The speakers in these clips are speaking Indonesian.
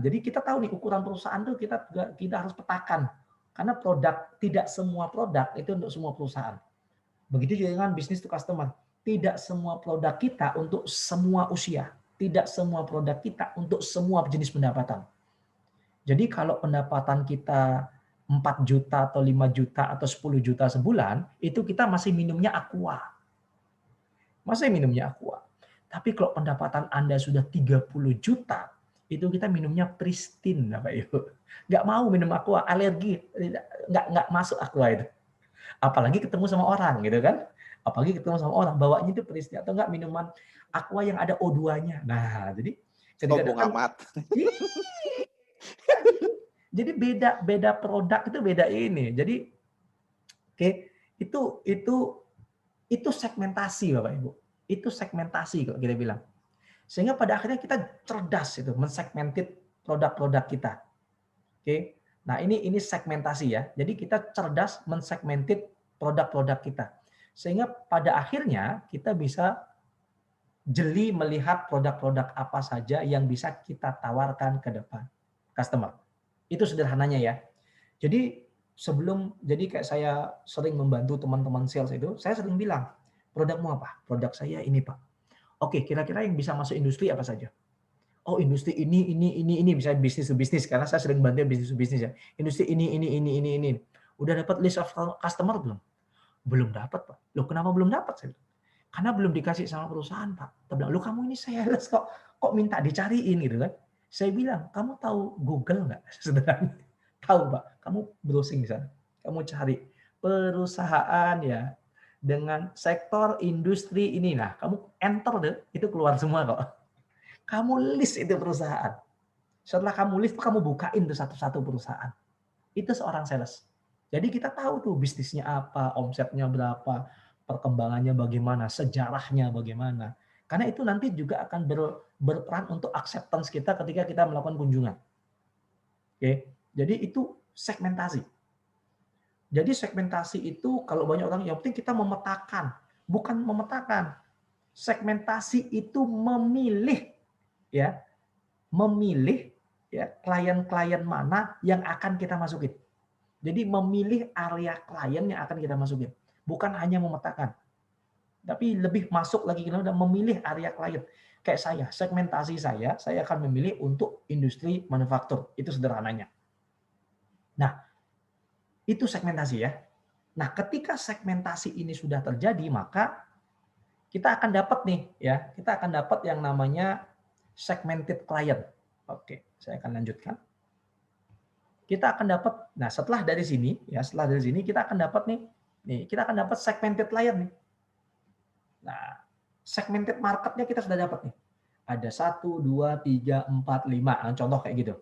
jadi kita tahu nih ukuran perusahaan tuh kita harus petakan. Karena tidak semua produk itu untuk semua perusahaan. Begitu juga dengan bisnis to customer. Tidak semua produk kita untuk semua usia. Tidak semua produk kita untuk semua jenis pendapatan. Jadi kalau pendapatan kita 4 juta atau 5 juta atau 10 juta sebulan, itu kita masih minumnya Aqua. Masih minumnya Aqua. Tapi kalau pendapatan Anda sudah 30 juta, itu kita minumnya Pristine, Bapak Ibu. Nggak mau minum Aqua, alergi. Nggak masuk Aqua itu. Apalagi ketemu sama orang, gitu kan. Apalagi ketemu sama orang, bawanya itu Pristine. Atau nggak minuman Aqua yang ada O2-nya. Nah, jadi ketika Sombong datang, amat. jadi beda produk itu beda ini. Jadi oke, itu segmentasi Bapak Ibu. Itu segmentasi kalau kita bilang. Sehingga pada akhirnya kita cerdas itu mensegmented produk-produk kita. Oke. Nah, ini segmentasi ya. Jadi kita cerdas mensegmented produk-produk kita. Sehingga pada akhirnya kita bisa jeli melihat produk-produk apa saja yang bisa kita tawarkan ke depan customer. Itu sederhananya ya. Jadi kayak saya sering membantu teman-teman sales itu, saya sering bilang, produkmu apa? Produk saya ini, Pak. Oke, kira-kira yang bisa masuk industri apa saja? Oh, industri ini bisa bisnis to bisnis karena saya sering bantu bisnis to bisnis ya. Industri ini. Udah dapat list of customer belum? Belum dapat, Pak. Loh, kenapa belum dapat? Saya bilang, karena belum dikasih sama perusahaan, Pak. Dia bilang, "Loh, kamu ini sales kok minta dicariin gitu kan?" Saya bilang, "Kamu tahu Google nggak?" Sederhana. Tahu, Pak. Kamu browsing di sana. Kamu cari perusahaan ya dengan sektor industri ini. Nah, kamu enter deh, itu keluar semua kok. Kamu list itu perusahaan. Setelah kamu list, kamu bukain tuh satu-satu perusahaan. Itu seorang sales. Jadi kita tahu tuh bisnisnya apa, omsetnya berapa, perkembangannya bagaimana, sejarahnya bagaimana. Karena itu nanti juga akan berperan untuk acceptance kita ketika kita melakukan kunjungan. Oke, jadi itu segmentasi. Jadi segmentasi itu kalau banyak orang yang penting kita memetakan, bukan memetakan. Segmentasi itu memilih ya, memilih ya klien-klien mana yang akan kita masukin. Jadi memilih area klien yang akan kita masukin. Bukan hanya memetakan. Tapi lebih masuk lagi kita udah memilih area klien. Kayak segmentasi saya akan memilih untuk industri manufaktur. Itu sederhananya. Nah, itu segmentasi ya. Nah, ketika segmentasi ini sudah terjadi, maka kita akan dapat nih ya, kita akan dapat yang namanya segmented client. Oke, saya akan lanjutkan. Kita akan dapat, nah setelah dari sini ya, setelah dari sini kita akan dapat nih kita akan dapat segmented client nih. Nah, segmented marketnya kita sudah dapat nih. Ada 1, 2, 3, 4, 5. Nah, contoh kayak gitu.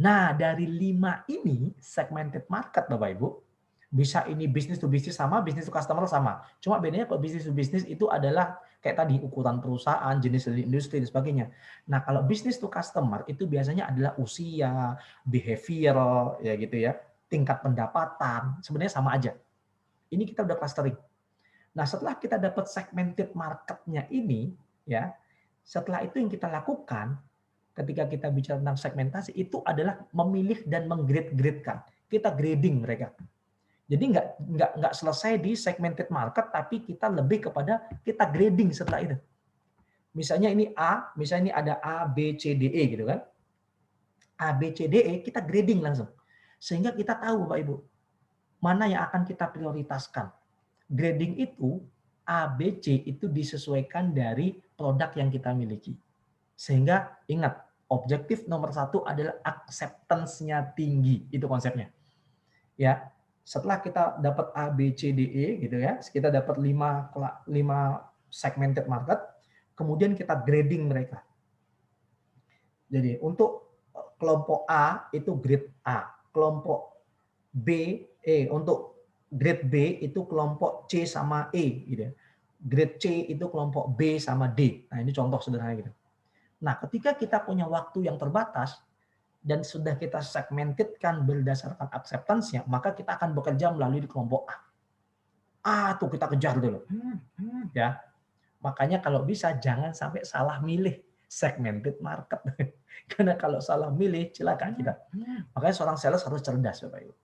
Nah, dari 5 ini segmented market Bapak Ibu, bisa ini bisnis to bisnis sama, bisnis to customer sama. Cuma bedanya kalau bisnis to bisnis itu adalah kayak tadi ukuran perusahaan, jenis industri dan sebagainya. Nah, kalau bisnis to customer itu biasanya adalah usia, behavioral ya gitu ya, tingkat pendapatan, sebenarnya sama aja. Ini kita udah clustering. Nah, setelah kita dapat segmented marketnya ini ya, setelah itu yang kita lakukan ketika kita bicara tentang segmentasi itu adalah memilih dan menggrade-gradekan. Kita grading mereka. Jadi nggak selesai di segmented market, tapi kita lebih kepada kita grading setelah itu. Misalnya ini A, misalnya ini ada A, B, C, D, E gitu kan. A, B, C, D, E kita grading langsung. Sehingga kita tahu Bapak Ibu, mana yang akan kita prioritaskan. Grading itu A, B, C itu disesuaikan dari produk yang kita miliki. Sehingga ingat, objektif nomor 1 adalah acceptance-nya tinggi. Itu konsepnya. Ya, setelah kita dapat A, B, C, D, E gitu ya, kita dapat 5 segmented market, kemudian kita grading mereka. Jadi untuk kelompok A itu grade A, kelompok B, untuk grade B itu kelompok C sama E gitu ya. Grade C itu kelompok B sama D. Nah, ini contoh sederhana gitu. Nah, ketika kita punya waktu yang terbatas dan sudah kita segmentedkan berdasarkan acceptance-nya, maka kita akan bekerja melalui di kelompok A. Tuh kita kejar dulu. Ya. Makanya kalau bisa jangan sampai salah milih segmented market. Karena kalau salah milih, celaka kita. Makanya seorang sales harus cerdas, Bapak Ibu.